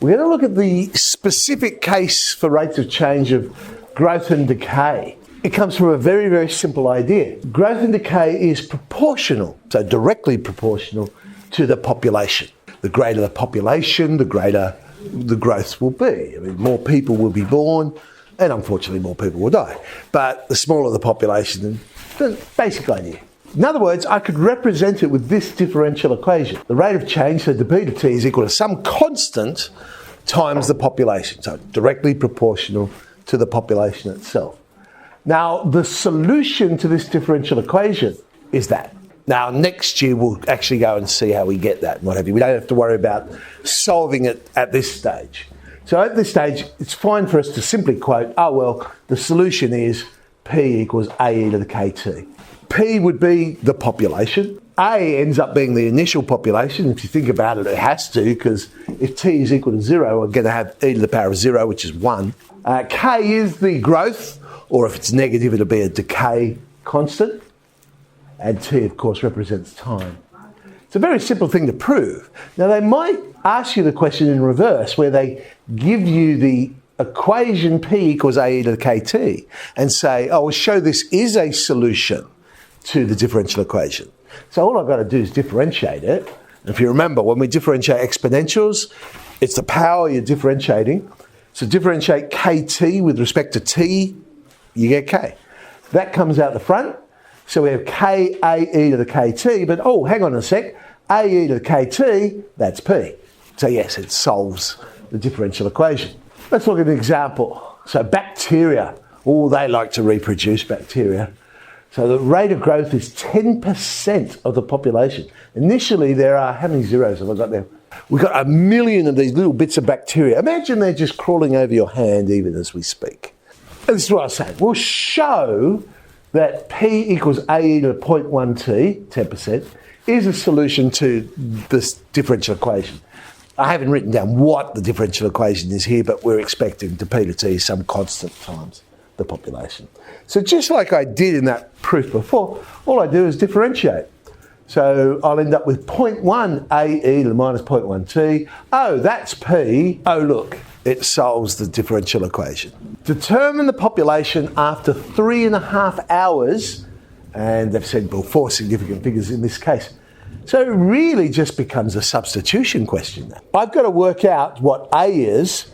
We're going to look at the specific case for rates of change of growth and decay. It comes from a very, very simple idea. Growth and decay is proportional, so directly proportional to the population. The greater the population, the greater the growth will be. I mean, more people will be born, and unfortunately more people will die. But the smaller the population, the basic idea. In other words, I could represent it with this differential equation. The rate of change, so d to t, is equal to some constant times the population, so directly proportional to the population itself. Now, the solution to this differential equation is that. Now, next year we'll actually go and see how we get that and what have you. We don't have to worry about solving it at this stage. So at this stage, it's fine for us to simply quote, oh, well, the solution is P equals AE to the KT. P would be the population. A ends up being the initial population. If you think about it, it has to, because if T is equal to 0, we're going to have e to the power of 0, which is 1. K is the growth, or if it's negative, it'll be a decay constant. And T, of course, represents time. It's a very simple thing to prove. Now, they might ask you the question in reverse, where they give you the equation P equals AE to the KT and say, oh, we'll show this is a solution to the differential equation. So all I've got to do is differentiate it. If you remember, when we differentiate exponentials, it's the power you're differentiating. So differentiate KT with respect to T, you get K. That comes out the front. So we have KAE to the KT, but oh, hang on a sec. AE to the KT, that's P. So yes, it solves the differential equation. Let's look at an example. So bacteria, oh, they like to reproduce, bacteria. So the rate of growth is 10% of the population. Initially, there are, how many zeros have I got there? We've got 1 million of these little bits of bacteria. Imagine they're just crawling over your hand even as we speak. And this is what I was saying. We'll show that P equals AE to the 0.1 T, 10%, is a solution to this differential equation. I haven't written down what the differential equation is here, but we're expecting d P to T some constant times the population. So just like I did in that proof before, all I do is differentiate. So I'll end up with 0.1 AE to the minus 0.1 T. Oh, that's P. Oh, look, it solves the differential equation. Determine the population after 3.5 hours, and they've said, well, 4 significant figures in this case. So it really just becomes a substitution question now. I've got to work out what A is.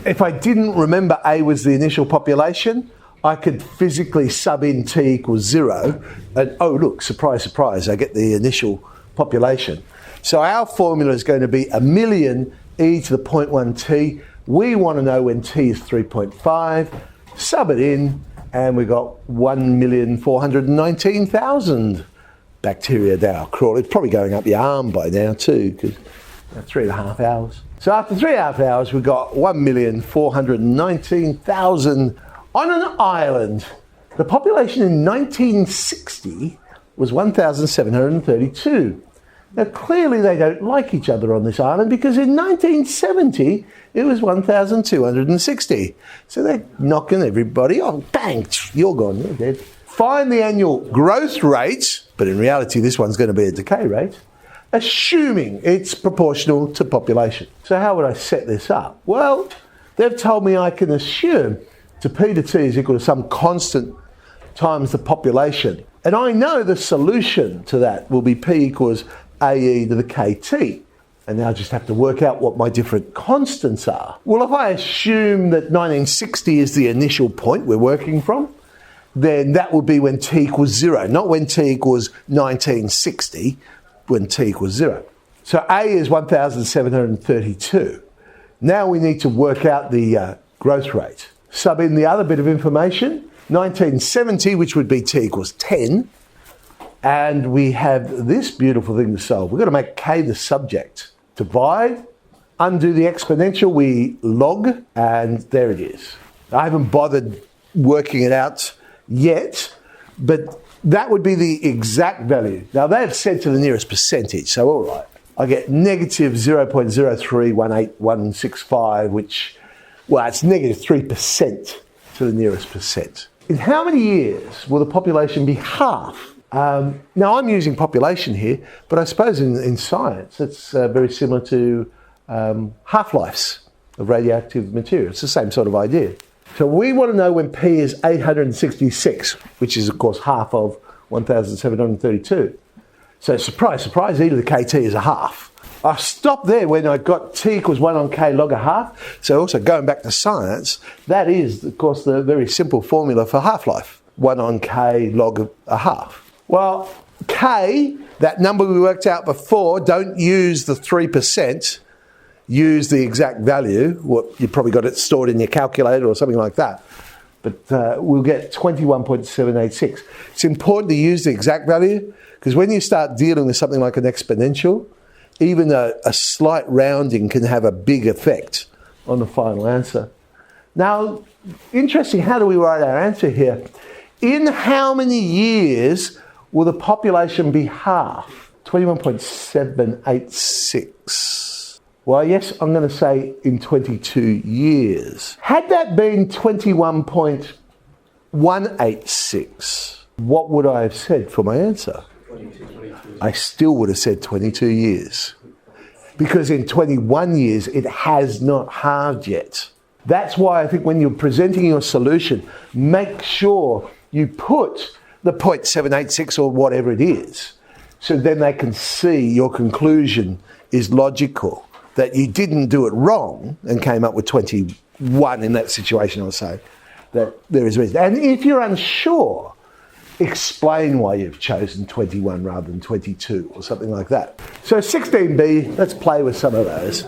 If I didn't remember A was the initial population, I could physically sub in T equals 0, and oh look, surprise, surprise, I get the initial population. So our formula is going to be 1 million e to the 0.1 T. We want to know when T is 3.5, sub it in, and we got 1,419,000 bacteria now crawl. It's probably going up your arm by now too, because 3.5 hours. So after 3.5 hours, we got 1,419,000 on an island. The population in 1960 was 1,732. Now clearly they don't like each other on this island, because in 1970 it was 1,260. So they're knocking everybody off. Bang, you're gone, you're dead. Find the annual growth rate, but in reality this one's going to be a decay rate, assuming it's proportional to population. So how would I set this up? Well, they've told me I can assume d P to T is equal to some constant times the population. And I know the solution to that will be P equals AE to the KT. And now I just have to work out what my different constants are. Well, if I assume that 1960 is the initial point we're working from, then that would be when T equals 0, not when T equals 1960, when T equals 0. So A is 1,732. Now we need to work out the growth rate. Sub in the other bit of information, 1970, which would be T equals 10. And we have this beautiful thing to solve. We've got to make K the subject. Divide, undo the exponential, we log, and there it is. I haven't bothered working it out yet, but that would be the exact value. Now they've said to the nearest percentage, so all right. I get negative 0.0318165, which, well, it's negative 3% to the nearest percent. In how many years will the population be half? Now I'm using population here, but I suppose in science it's very similar to half-lives. of radioactive material. It's the same sort of idea. So we want to know when P is 866, which is, of course, half of 1,732. So surprise, surprise, e to the kt is a half. I stopped there when I got T equals 1 on K log a half. So also going back to science, that is, of course, the very simple formula for half-life. 1 on K log a half. Well, K, that number we worked out before, don't use the 3%, use the exact value. Well, you probably got it stored in your calculator or something like that. But we'll get 21.786. It's important to use the exact value because when you start dealing with something like an exponential, even a slight rounding can have a big effect on the final answer. Now, interesting, how do we write our answer here? In how many years will the population be half? 21.786. Well, yes, I'm going to say in 22 years. Had that been 21.186, what would I have said for my answer? 22. I still would have said 22 years. Because in 21 years, it has not halved yet. That's why I think when you're presenting your solution, make sure you put the 0.786 or whatever it is, so then they can see your conclusion is logical, that you didn't do it wrong and came up with 21 in that situation, I'll say, that there is reason. And if you're unsure, explain why you've chosen 21 rather than 22 or something like that. So 16B, let's play with some of those.